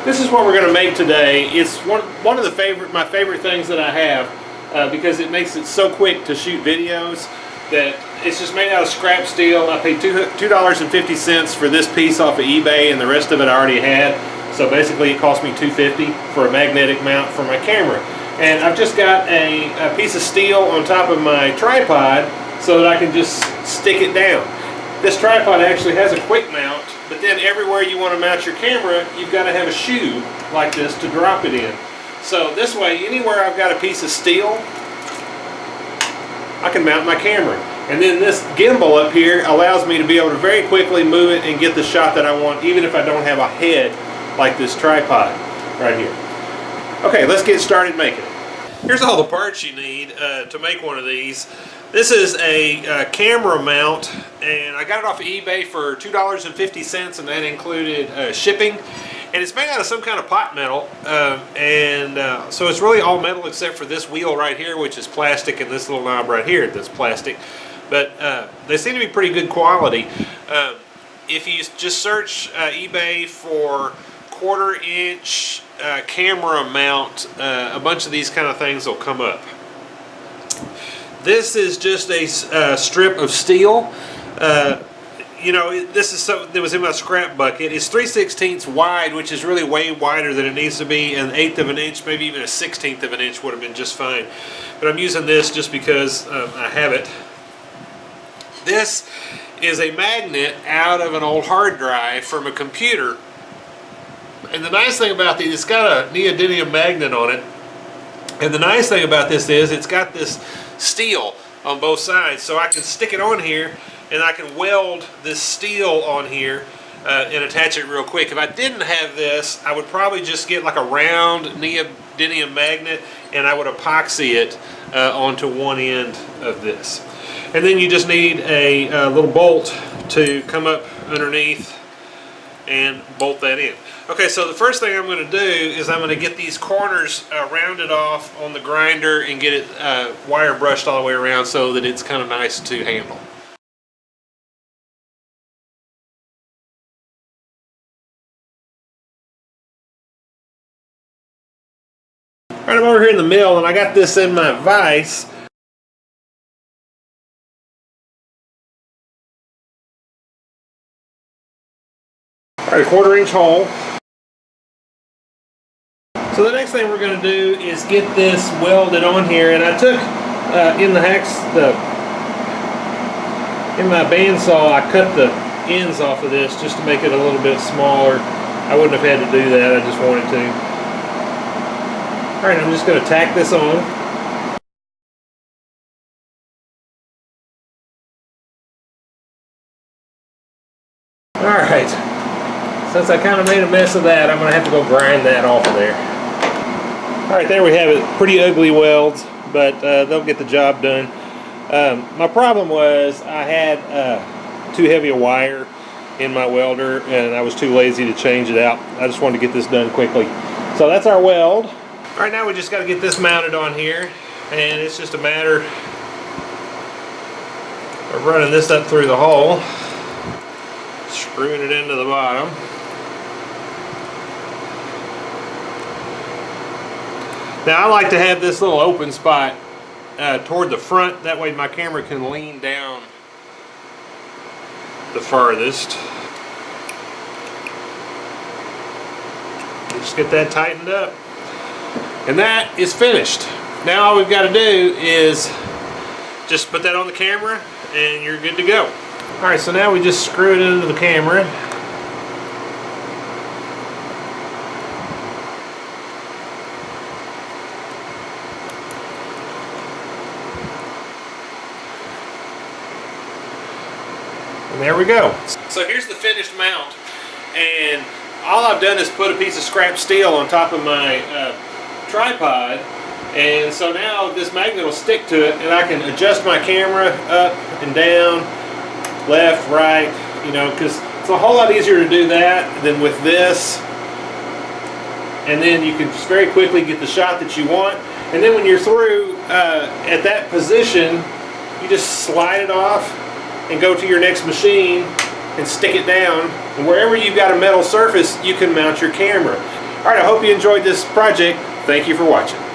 This is what we're going to make today. It's one of my favorite things that I have because it makes it so quick to shoot videos. That it's just made out of scrap steel. I paid $2.50 for this piece off of eBay, and the rest of it I already had. So basically it cost me $2.50 for a magnetic mount for my camera. And I've just got a piece of steel on top of my tripod so that I can just stick it down. This tripod actually has a quick mount, but then everywhere you want to mount your camera, you've got to have a shoe like this to drop it in. So this way, anywhere I've got a piece of steel, I can mount my camera. And then this gimbal up here allows me to be able to very quickly move it and get the shot that I want, even if I don't have a head like this tripod right here. Okay, let's get started making it. Here's all the parts you need to make one of these. This is a camera mount, and I got it off of eBay for $2.50, and that included shipping. And it's made out of some kind of pot metal, so it's really all metal except for this wheel right here, which is plastic, and this little knob right here that's plastic. But they seem to be pretty good quality. If you just search eBay for 1/4 inch camera mount, a bunch of these kind of things will come up. This is just a strip of steel. You know, this is something that was in my scrap bucket. It's 3/16 wide, which is really way wider than it needs to be, and 1/8 of an inch, maybe even a 1/16 of an inch would have been just fine. But I'm using this just because I have it. This is a magnet out of an old hard drive from a computer. And the nice thing about these, it's got a neodymium magnet on it. And the nice thing about this is it's got this steel on both sides, so I can stick it on here and I can weld this steel on here and attach it real quick. If I didn't have this, I would probably just get like a round neodymium magnet and I would epoxy it onto one end of this. And then you just need a little bolt to come up underneath and bolt that in. Okay, so the first thing I'm going to do is I'm going to get these corners rounded off on the grinder and get it wire brushed all the way around so that it's kind of nice to handle. Alright, I'm over here in the mill and I got this in my vise. Alright, a 1/4 inch hole. So the next thing we're going to do is get this welded on here, and I took in my bandsaw, I cut the ends off of this just to make it a little bit smaller. I wouldn't have had to do that, I just wanted to. Alright, I'm just going to tack this on. Alright, since I kind of made a mess of that, I'm going to have to go grind that off of there. Alright, there we have it. Pretty ugly welds, but they'll get the job done. My problem was I had too heavy a wire in my welder, and I was too lazy to change it out. I just wanted to get this done quickly. So that's our weld. Alright, now we just got to get this mounted on here, and it's just a matter of running this up through the hole, screwing it into the bottom. Now I like to have this little open spot toward the front, that way my camera can lean down the farthest. Just get that tightened up. And that is finished. Now all we've got to do is just put that on the camera and you're good to go. Alright, so now we just screw it into the camera. And there we go. So here's the finished mount, and all I've done is put a piece of scrap steel on top of my tripod, and so now this magnet will stick to it, and I can adjust my camera up and down, left, right, you know, because it's a whole lot easier to do that than with this. And then you can just very quickly get the shot that you want, and then when you're through at that position, you just slide it off and go to your next machine and stick it down, and wherever you've got a metal surface you can mount your camera. All right, I hope you enjoyed this project. Thank you for watching.